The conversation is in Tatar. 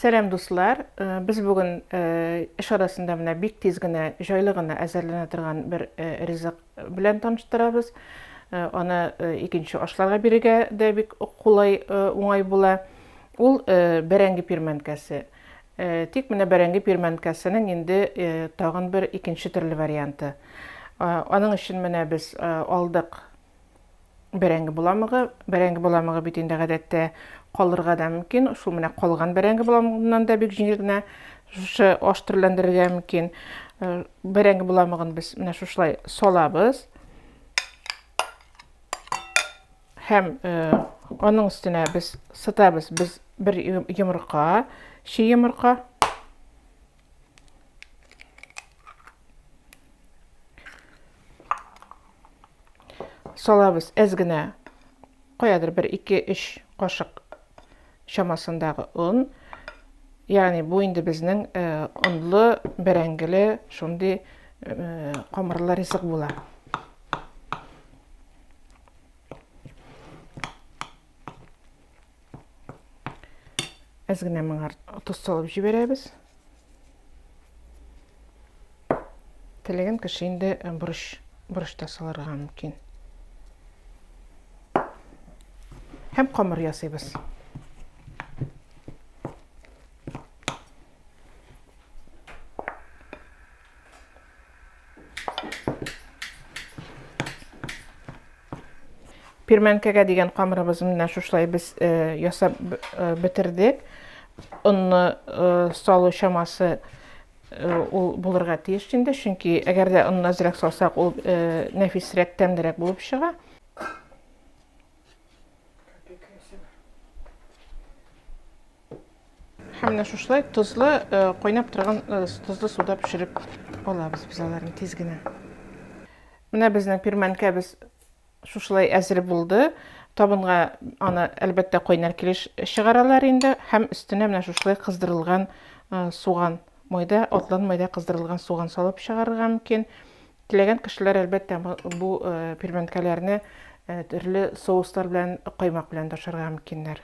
Сәлем дуслар, біз бүгін іш арасында мына бик тез генә, җайлы гына әзерләнә торган бер ризык белән таныштырабыз. Аны икенче ашларга бирергә дә бик кулай, уңай була. Ул бәрәңге пирмәнкәсе. Тик менә бәрәңге пирмәнкәсенең инде тагын бер икенче төрле варианты. Аның өчен менә біз алдык бәрәңге буламыгы. Бәрәңге буламыгы бит инде гадәттә калырга да мөмкин. Шул менә калган бәрәңге буламыгыннан да бик җиңел генә шушы аш төрләндерергә мөмкин. Бәрәңге буламыгын без менә шушылай салабыз. Һәм аның өстенә без сытабыз. Без бер йомырка, чи йомырка. Салабыз әз генә, каядыр бер 2-3 кашык чамасындагы un. Ягъни бу инде безнең унлы, бәрәңгеле, шундый камырлы ризык була. Әз генә моңа туз салып җибәрәбез. Теләгән кеше инде борычта салырга мөмкин. Һәм камыр ясыйбыз. Пирмәнкәгә дигән камырыбызны менә шушылай без ясап бетердек. Унны салу чамасы ул булырга тиеш инде, чөнки әгәр дә унны азрак салсак, ул нәфисрәк, тәмлерәк булып чыга. Һәм менә шушылай тузлы, кайнап торган тузлы суда пешереп алабыз без аларны тиз генә. Менә безнең пирмәнкәбез шушылай әзер булды. Табынга аны әлбәттә кайнар килеш чыгаралар инде. Һәм өстенә менә шушылай кыздырылган суган, майда, атлан майда кыздырылган суган салып чыгарырга мөмкин. Теләгән кешеләр әлбәттә бу пирмәнкәләрне төрле соуслар белән, каймак белән ашарга мөмкиннәр.